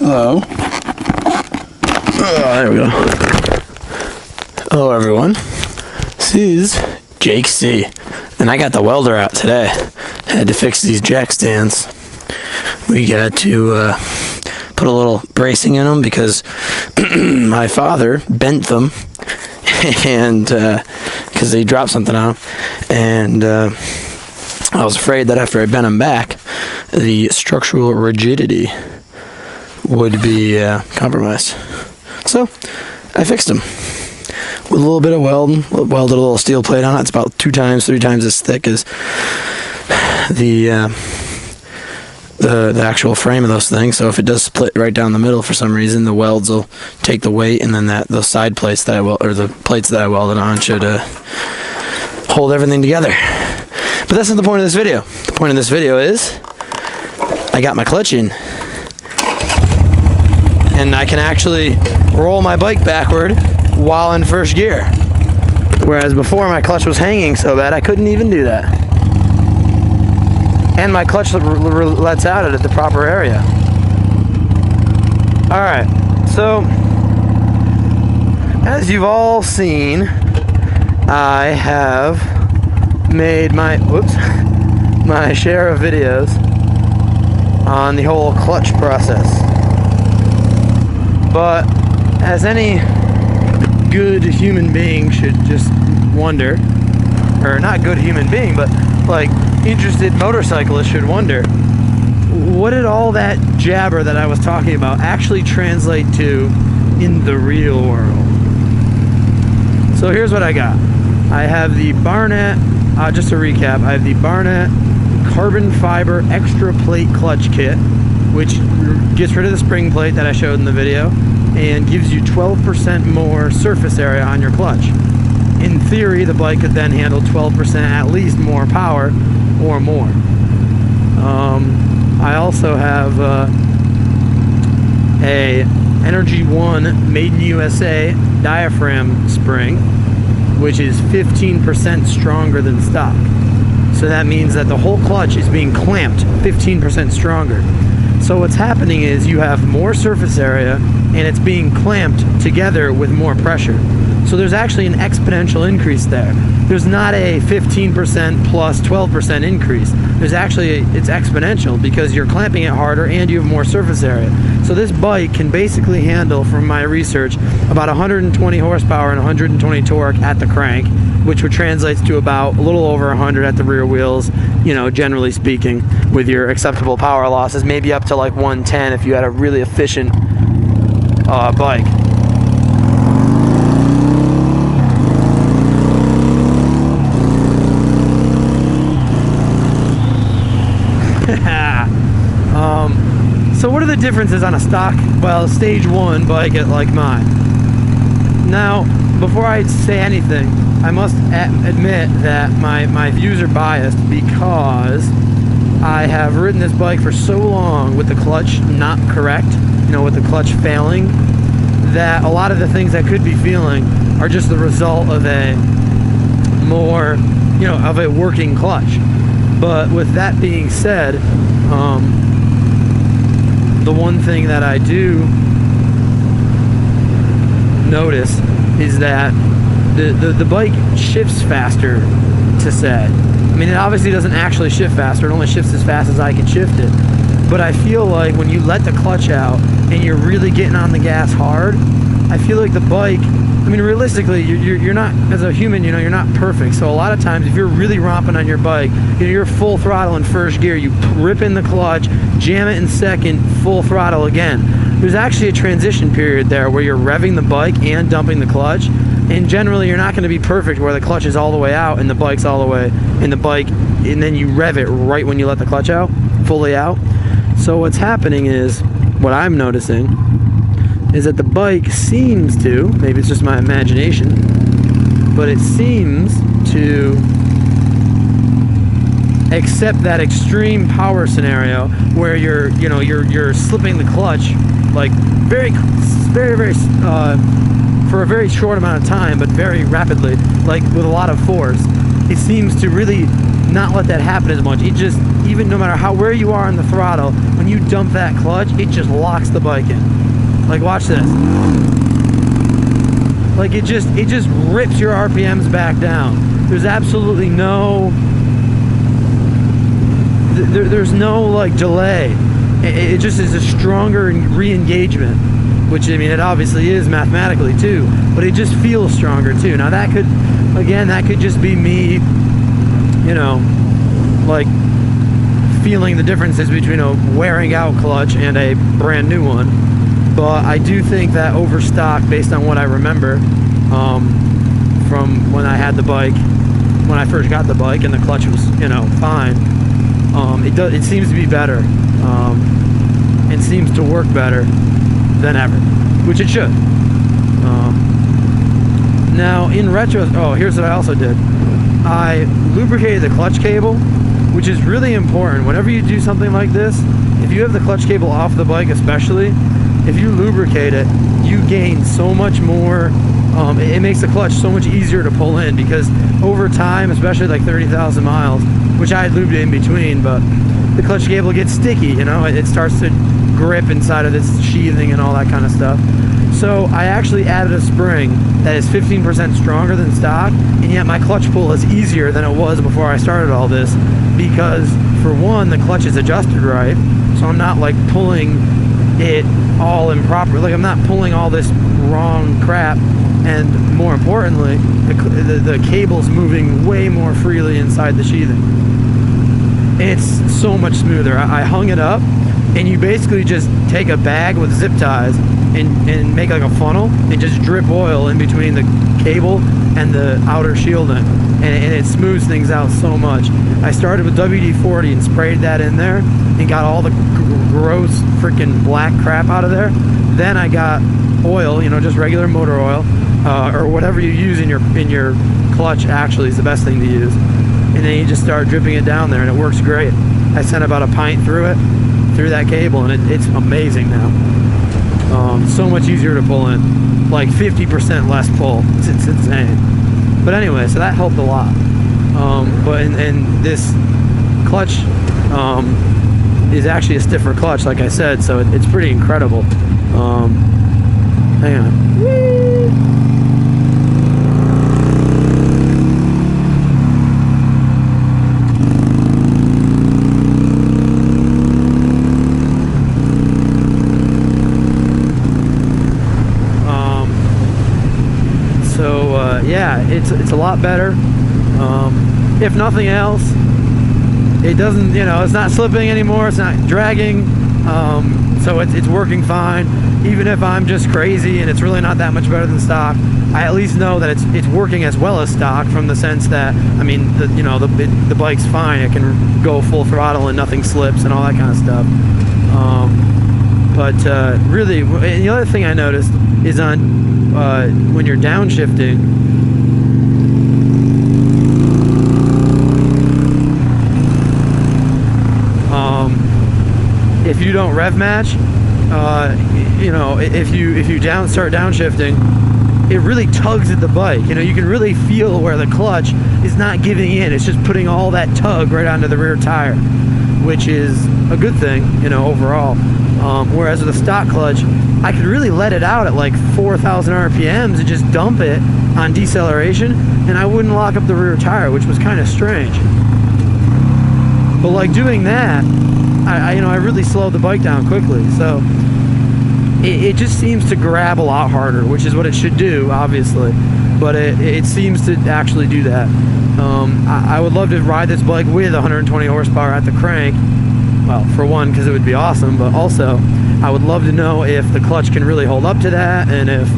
Hello. There we go. Hello, everyone. This is Jake C. And I got the welder out today. Had to fix these jack stands. We got to put a little bracing in them because my father bent them, and because he dropped something on them, and I was afraid that after I bent them back, the structural rigidity would be compromised. So I fixed them with a little bit of welding. Welded a little steel plate on it. It's about 3 times as thick as the actual frame of those things. So if it does split right down the middle for some reason, the welds will take the weight, and then those side plates that the plates that I welded on should hold everything together. But that's not the point of this video. The point of this video is I got my clutch in, and I can actually roll my bike backward while in first gear. Whereas before, my clutch was hanging so bad I couldn't even do that. And my clutch lets out at the proper area. Alright, so as you've all seen, I have made my share of videos on the whole clutch process. But as any good human being should just wonder, or not good human being, but like interested motorcyclist should wonder, what did all that jabber that I was talking about actually translate to in the real world? So here's what I got. I have the Barnett, just to recap, I have the Barnett carbon fiber extra plate clutch kit, which gets rid of the spring plate that I showed in the video and gives you 12% more surface area on your clutch. In theory, the bike could then handle 12% at least more power or more. I also have a Energy One Made in USA diaphragm spring, which is 15% stronger than stock. So that means that the whole clutch is being clamped 15% stronger. So what's happening is you have more surface area and it's being clamped together with more pressure. So there's actually an exponential increase there. There's not a 15% plus 12% increase. It's exponential because you're clamping it harder and you have more surface area. So this bike can basically handle, from my research, about 120 horsepower and 120 torque at the crank, which would translate to about a little over 100 at the rear wheels, generally speaking, with your acceptable power losses, maybe up to like 110 if you had a really efficient bike. So what are the differences on a stock, stage 1 bike like mine? Now, before I say anything, I must admit that my views are biased because I have ridden this bike for so long with the clutch not correct, with the clutch failing, that a lot of the things I could be feeling are just the result of a more, of a working clutch. But with that being said, the one thing that I do notice is that the bike shifts faster, to say. I mean, it obviously doesn't actually shift faster. It only shifts as fast as I can shift it. But I feel like when you let the clutch out and you're really getting on the gas hard, I feel like the bike, realistically, you're not, as a human, you're not perfect. So a lot of times, if you're really romping on your bike, you're full throttle in first gear, you rip in the clutch, jam it in second, full throttle again. There's actually a transition period there where you're revving the bike and dumping the clutch. And generally, you're not going to be perfect where the clutch is all the way out and the bike's all the way in the bike, and then you rev it right when you let the clutch out, fully out. So what's happening is, what I'm noticing is that the bike seems to, maybe it's just my imagination, but it seems to accept that extreme power scenario where you're slipping the clutch like very for a very short amount of time, but very rapidly, like with a lot of force. It seems to really not let that happen as much. It just, even no matter where you are on the throttle, when you dump that clutch, it just locks the bike in. Like, watch this. Like, it just rips your RPMs back down. There's absolutely no, there's no like delay. It just is a stronger re-engagement, which, I mean, it obviously is mathematically too, but it just feels stronger too. Now that could just be me, you know, like feeling the differences between a wearing out clutch and a brand new one. But I do think that overstock, based on what I remember from when I had the bike, when I first got the bike, and the clutch was, you know, fine. It seems to be better, and seems to work better than ever, which it should. Now, in retro, here's what I also did. I lubricated the clutch cable, which is really important. Whenever you do something like this, if you have the clutch cable off the bike especially, if you lubricate it, you gain so much more. It makes the clutch so much easier to pull in, because over time, especially like 30,000 miles, which I had lubed in between, but the clutch cable gets sticky, you know, it starts to grip inside of this sheathing and all that kind of stuff. So I actually added a spring that is 15% stronger than stock, and yet my clutch pull is easier than it was before I started all this, because for one, the clutch is adjusted right, so I'm not like pulling it all improper, like I'm not pulling all this wrong crap, and more importantly, the cable's moving way more freely inside the sheathing. It's so much smoother. I hung it up, and you basically just take a bag with zip ties and make like a funnel and just drip oil in between the cable and the outer shielding, and it smooths things out so much. I started with WD-40 and sprayed that in there and got all the gross freaking black crap out of there. Then I got oil, you know, just regular motor oil, or whatever you use in your clutch actually is the best thing to use. And then you just start dripping it down there, and it works great. I sent about a pint through that cable, and it's amazing now. So much easier to pull in, like 50% less pull. It's insane. But anyway, so that helped a lot. But and this clutch is actually a stiffer clutch, like I said, so it's pretty incredible. Hang on. Yeah, it's a lot better. If nothing else, it doesn't, you know, it's not slipping anymore, it's not dragging, so it's working fine. Even if I'm just crazy and it's really not that much better than stock, I at least know that it's working as well as stock, from the sense that, I mean, the bike's fine, it can go full throttle and nothing slips and all that kind of stuff. But really, and the other thing I noticed is on when you're downshifting, if you don't rev match, you know, if you start downshifting, it really tugs at the bike. You know, you can really feel where the clutch is not giving in. It's just putting all that tug right onto the rear tire, which is a good thing, you know, overall. Whereas with a stock clutch, I could really let it out at like 4,000 RPMs and just dump it on deceleration, and I wouldn't lock up the rear tire, which was kind of strange. But like doing that, I really slowed the bike down quickly. So it just seems to grab a lot harder, which is what it should do, obviously. But it seems to actually do that. I would love to ride this bike with 120 horsepower at the crank. Well, for one, because it would be awesome, but also I would love to know if the clutch can really hold up to that, and if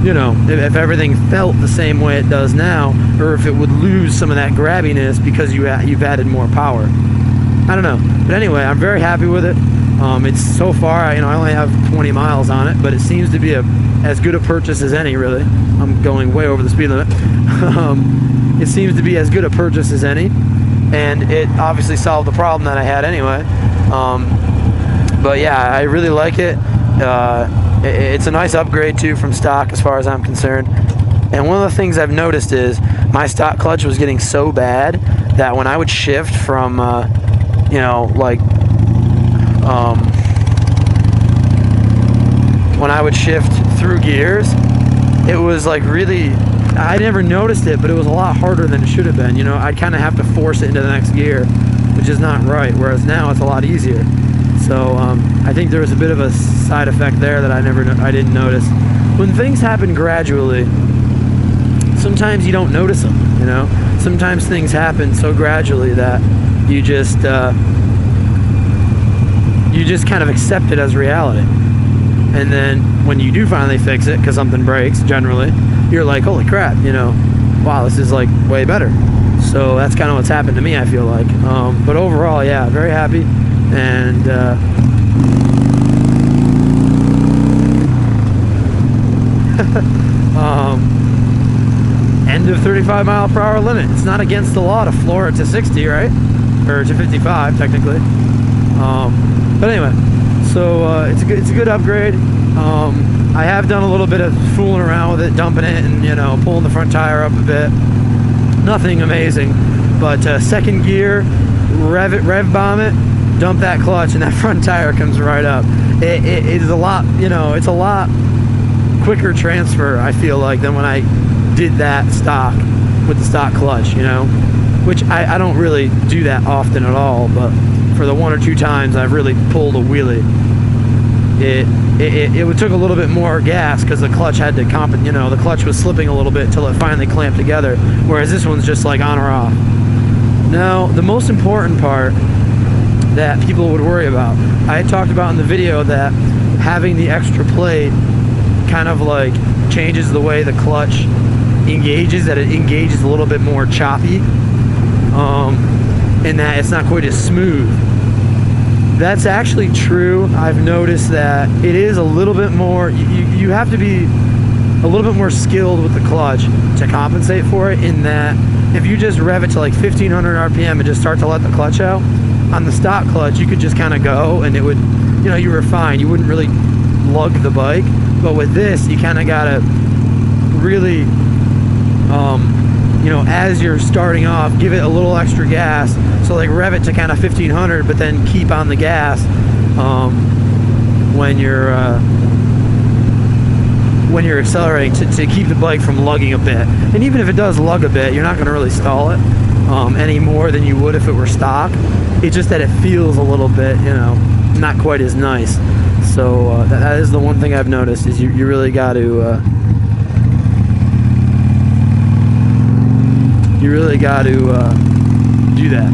you know, if everything felt the same way it does now, or if it would lose some of that grabbiness because you've added more power. I don't know. But anyway, I'm very happy with it. It's so far, I only have 20 miles on it, but it seems to be as good a purchase as any, really. I'm going way over the speed limit. It seems to be as good a purchase as any, and it obviously solved the problem that I had anyway. But yeah, I really like it. It's a nice upgrade too from stock as far as I'm concerned. And one of the things I've noticed is my stock clutch was getting so bad that when I would shift from, when I would shift through gears, it was like really, I never noticed it, but it was a lot harder than it should have been. I'd kind of have to force it into the next gear, which is not right, whereas now it's a lot easier. So I think there was a bit of a side effect there that I didn't notice. When things happen gradually, sometimes you don't notice them, Sometimes things happen so gradually that you just kind of accept it as reality. And then when you do finally fix it, because something breaks, generally, you're like, holy crap, wow, this is like way better. So that's kind of what's happened to me, I feel like. But overall, yeah, very happy. And end of 35 mile per hour limit. It's not against the law to floor it to 60, right? Or to 55, technically. But anyway, so it's a good upgrade. I have done a little bit of fooling around with it, dumping it, and pulling the front tire up a bit. Nothing amazing, but second gear, rev bomb it, dump that clutch, and that front tire comes right up. It is a lot, it's a lot quicker transfer, I feel like, than when I did that stock with the stock clutch, which I don't really do that often at all, but for the one or two times I've really pulled a wheelie, it took a little bit more gas because the clutch had to the clutch was slipping a little bit until it finally clamped together, whereas this one's just like on or off. Now, the most important part that people would worry about, I had talked about in the video that having the extra plate kind of like changes the way the clutch engages, that it engages a little bit more choppy, and that it's not quite as smooth. That's actually true. I've noticed that it is a little bit more, you have to be a little bit more skilled with the clutch to compensate for it, in that if you just rev it to like 1500 RPM and just start to let the clutch out, on the stock clutch you could just kind of go and it would, you were fine. You wouldn't really lug the bike. But with this, you kind of gotta really, as you're starting off, give it a little extra gas. So like rev it to kind of 1500, but then keep on the gas when you're accelerating to keep the bike from lugging a bit. And even if it does lug a bit, you're not going to really stall it any more than you would if it were stock. It's just that it feels a little bit, not quite as nice. So that is the one thing I've noticed, is you really got to do that.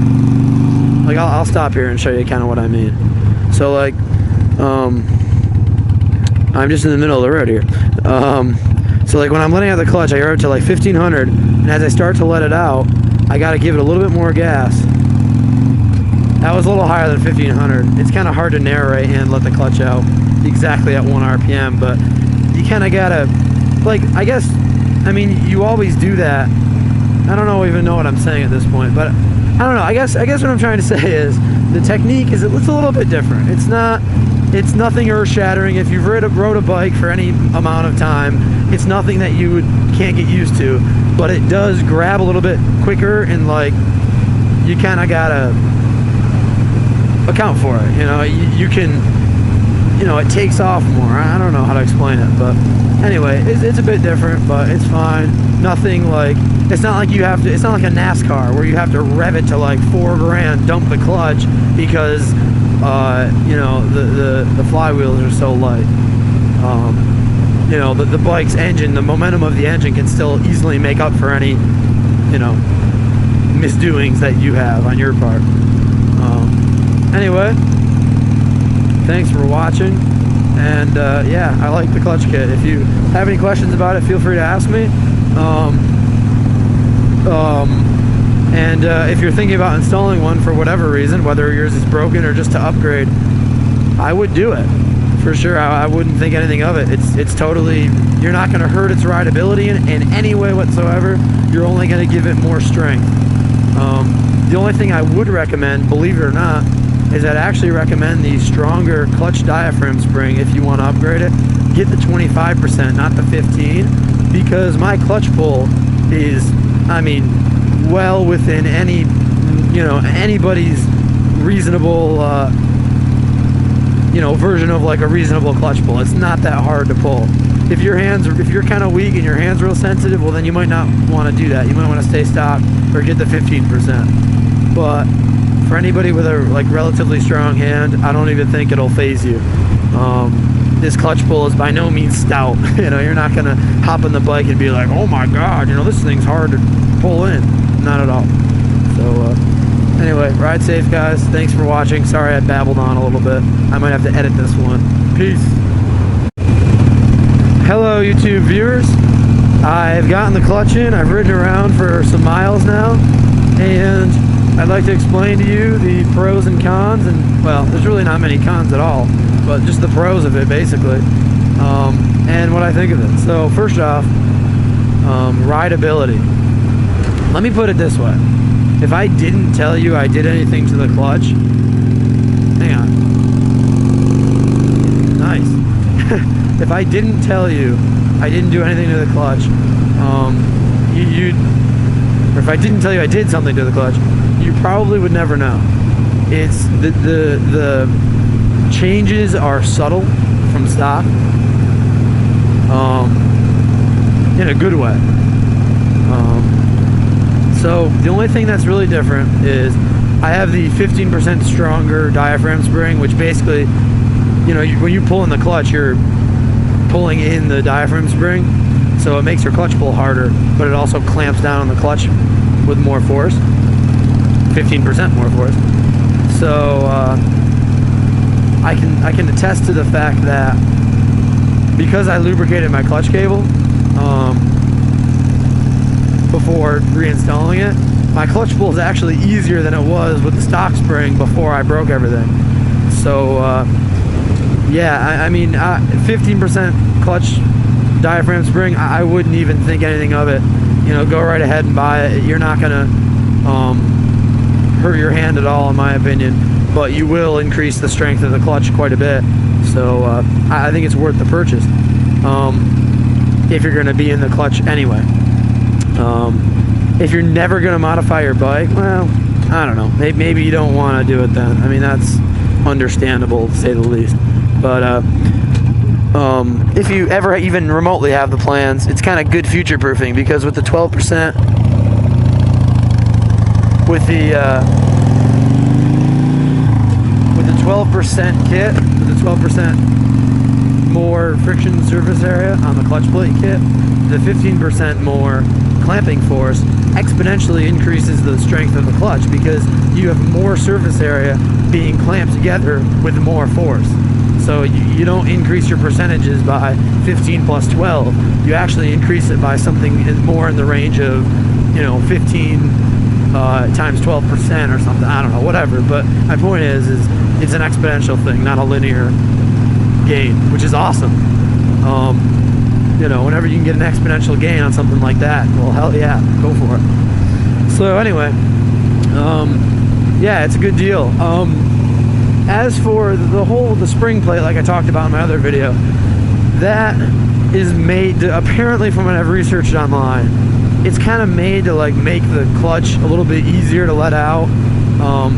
Like I'll stop here and show you kind of what I mean. So like I'm just in the middle of the road here. So like when I'm letting out the clutch, I go to like 1500, and as I start to let it out, I got to give it a little bit more gas. That was a little higher than 1500. It's kind of hard to narrate and let the clutch out exactly at 1 RPM, but you kind of gotta, like, you always do that. I don't even know what I'm saying at this point, but I don't know. I guess what I'm trying to say is the technique it's a little bit different. It's nothing earth-shattering. If you've rode a bike for any amount of time, it's nothing that you can't get used to, but it does grab a little bit quicker, and like you kind of gotta account for it. You can, it takes off more. I don't know how to explain it, but anyway, it's a bit different, but it's fine. Nothing like, it's not like it's not like a NASCAR where you have to rev it to like 4 grand, dump the clutch because the flywheels are so light. The bike's engine, the momentum of the engine can still easily make up for any misdoings that you have on your part. Anyway, thanks for watching, and yeah, I like the clutch kit. If you have any questions about it, feel free to ask me. And if you're thinking about installing one for whatever reason, whether yours is broken or just to upgrade, I would do it for sure. I wouldn't think anything of it. It's totally, you're not going to hurt its rideability in any way whatsoever. You're only going to give it more strength. The only thing I would recommend, believe it or not, is I'd actually recommend the stronger clutch diaphragm spring. If you want to upgrade it, get the 25%, not the 15, because my clutch pull is I mean, well within any, anybody's reasonable, version of like a reasonable clutch pull. It's not that hard to pull. If you're kind of weak and your hands real sensitive, well then you might not want to do that. You might want to stay stock or get the 15%. But for anybody with a like relatively strong hand, I don't even think it'll phase you. This clutch pull is by no means stout. You're not gonna hop on the bike and be like, oh my god, this thing's hard to pull in. Not at all. So anyway, ride safe, guys. Thanks for watching. Sorry I babbled on a little bit. I might have to edit this one. Peace. Hello YouTube viewers. I've gotten the clutch in. I've ridden around for some miles now, and I'd like to explain to you the pros and cons, and well, there's really not many cons at all, but just the pros of it basically, and what I think of it. So first off, rideability. Let me put it this way. If I didn't tell you I did anything to the clutch, hang on. Nice. If I didn't tell you I didn't do anything to the clutch, or if I didn't tell you I did something to the clutch, you probably would never know. It's the changes are subtle from stock, in a good way. So the only thing that's really different is I have the 15% stronger diaphragm spring, which basically, when you pull in the clutch, you're pulling in the diaphragm spring, so it makes your clutch pull harder, but it also clamps down on the clutch with more force, 15% more force. So I can attest to the fact that because I lubricated my clutch cable before reinstalling it, my clutch pull is actually easier than it was with the stock spring before I broke everything. So yeah, I mean 15% clutch diaphragm spring, I wouldn't even think anything of it. Go right ahead and buy it. You're not gonna hurt your hand at all, in my opinion, but you will increase the strength of the clutch quite a bit. So I think it's worth the purchase if you're going to be in the clutch anyway. If you're never going to modify your bike, well, I don't know, maybe you don't want to do it then. I mean, that's understandable to say the least. But if you ever even remotely have the plans, it's kind of good future proofing, because with the 12% with the 12% kit, with the 12% more friction surface area on the clutch plate kit, the 15% more clamping force exponentially increases the strength of the clutch, because you have more surface area being clamped together with more force. So you don't increase your percentages by 15 plus 12. You actually increase it by something more in the range of 15 times 12% or something. I don't know, whatever. But my point is it's an exponential thing, not a linear gain, which is awesome. Whenever you can get an exponential gain on something like that, well, hell yeah, go for it. So anyway, yeah, it's a good deal. As for the spring plate, like I talked about in my other video, that is made to, apparently from what I've researched online, it's kind of made to like make the clutch a little bit easier to let out.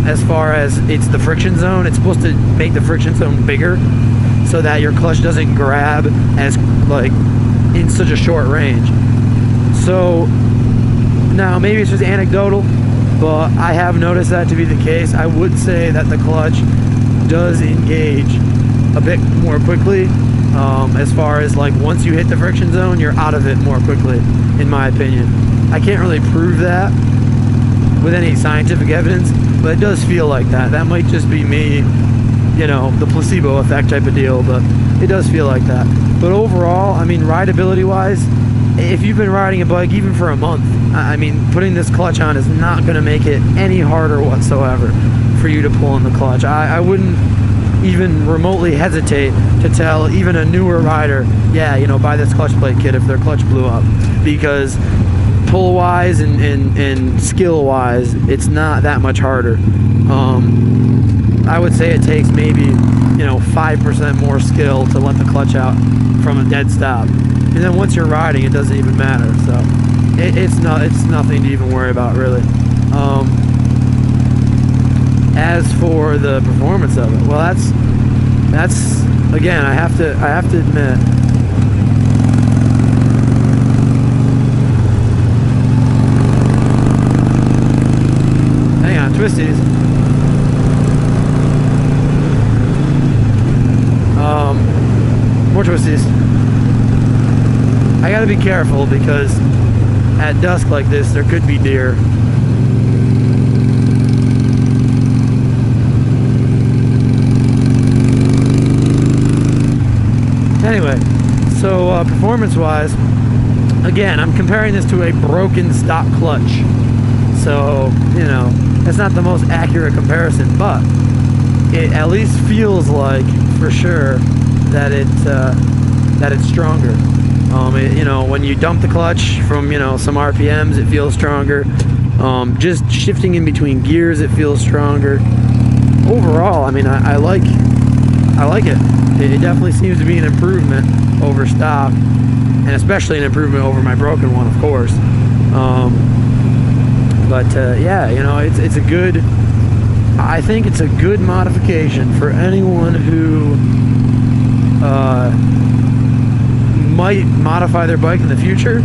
As far as it's the friction zone, it's supposed to make the friction zone bigger so that your clutch doesn't grab as like in such a short range. So now maybe it's just anecdotal, but I have noticed that to be the case. I would say that the clutch does engage a bit more quickly, as far as like once you hit the friction zone, you're out of it more quickly, in my opinion. I can't really prove that with any scientific evidence, but it does feel like that. That might just be me, the placebo effect type of deal, but it does feel like that. But overall, I mean, rideability wise, if you've been riding a bike even for a month, I mean, putting this clutch on is not going to make it any harder whatsoever for you to pull in the clutch. I wouldn't even remotely hesitate to tell even a newer rider, yeah, buy this clutch plate kit if their clutch blew up, because pull wise and skill wise, it's not that much harder. I would say it takes maybe 5% more skill to let the clutch out from a dead stop, and then once you're riding, it doesn't even matter. So it's nothing to even worry about, really. As for the performance of it, well, that's again, I have to admit, hang on, twisties. More twisties. I gotta be careful because at dusk like this, there could be deer. Anyway, so performance-wise, again, I'm comparing this to a broken stock clutch. So, you know, it's not the most accurate comparison, but it at least feels like, for sure, that it's stronger. You know, when you dump the clutch from, you know, some RPMs, it feels stronger. Just shifting in between gears, it feels stronger. Overall, I mean, I like it. It definitely seems to be an improvement over stock, and especially an improvement over my broken one, of course. Yeah, you know, it's a good. I think it's a good modification for anyone who might modify their bike in the future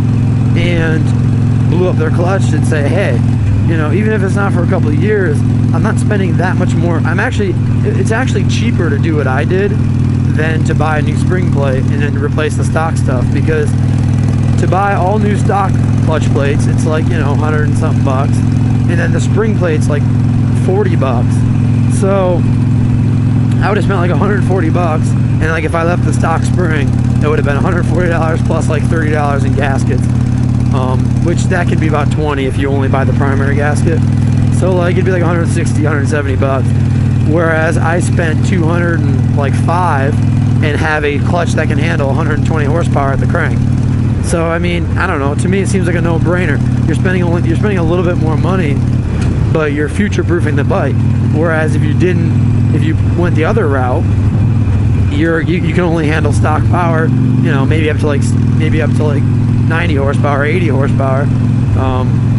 and blew up their clutch and say, hey, you know, even if it's not for a couple of years, I'm not spending that much more. It's actually cheaper to do what I did than to buy a new spring plate and then replace the stock stuff, because to buy all new stock clutch plates, it's like, you know, 100 and something bucks, and then the spring plate's like 40 bucks. So I would have spent like 140 bucks, and like if I left the stock spring, it would have been $140 plus like $30 in gaskets, which that could be about 20 if you only buy the primary gasket. So like it'd be like 160, 170 bucks. Whereas I spent 205 and have a clutch that can handle 120 horsepower at the crank. So I mean, I don't know. To me, it seems like a no-brainer. You're spending a little bit more money, but you're future-proofing the bike. Whereas if you went the other route, you can only handle stock power. You know, maybe up to like 90 horsepower, 80 horsepower.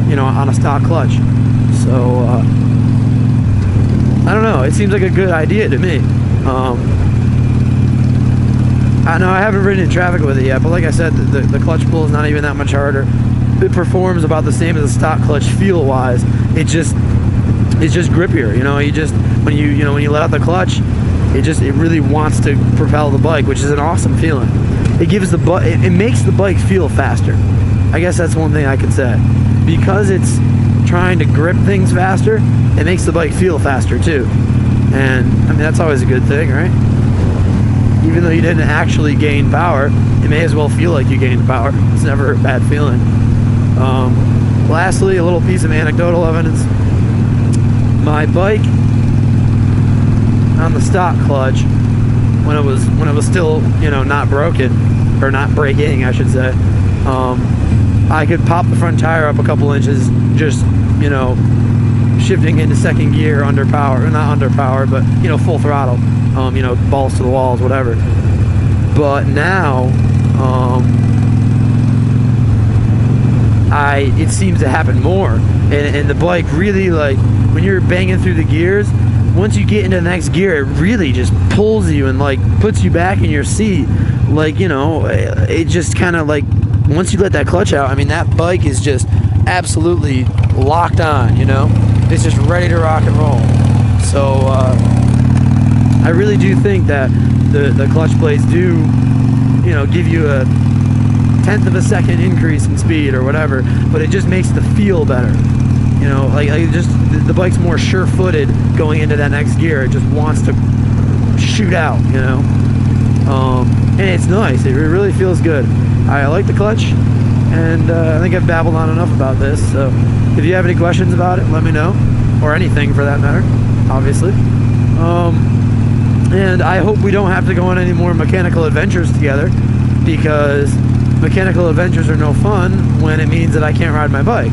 You know, on a stock clutch. So I don't know. It seems like a good idea to me. I know I haven't ridden in traffic with it yet, but like I said, the clutch pull is not even that much harder. It performs about the same as a stock clutch feel-wise. It's just grippier. You know, when you let out the clutch, it really wants to propel the bike, which is an awesome feeling. It makes the bike feel faster. I guess that's one thing I could say. Because it's trying to grip things faster, it makes the bike feel faster too. And I mean, that's always a good thing, right? Even though you didn't actually gain power, it may as well feel like you gained power. It's never a bad feeling. Lastly, a little piece of anecdotal evidence. My bike on the stock clutch, when it was still, you know, not broken, or not breaking, I should say, I could pop the front tire up a couple inches, just, you know, shifting into second gear under power, or not under power, but, you know, full throttle, you know, balls to the walls, whatever. But now, it seems to happen more, and the bike really, like, when you're banging through the gears, once you get into the next gear, it really just pulls you and like puts you back in your seat. Like, you know, it just kind of like, once you let that clutch out, I mean, that bike is just absolutely locked on, you know? It's just ready to rock and roll. So I really do think that the clutch plates do, you know, give you a 1/10 of a second increase in speed or whatever, but it just makes the feel better. You know, like just the bike's more sure-footed going into that next gear. It just wants to shoot out, you know. And it's nice. It really feels good. I like the clutch, and I think I've babbled on enough about this. So if you have any questions about it, let me know, or anything for that matter, obviously. And I hope we don't have to go on any more mechanical adventures together, because mechanical adventures are no fun when it means that I can't ride my bike.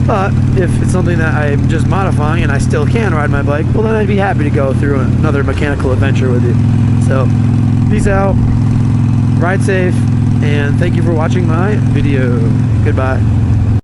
But if it's something that I'm just modifying and I still can ride my bike, well, then I'd be happy to go through another mechanical adventure with you. So, peace out, ride safe, and thank you for watching my video. Goodbye.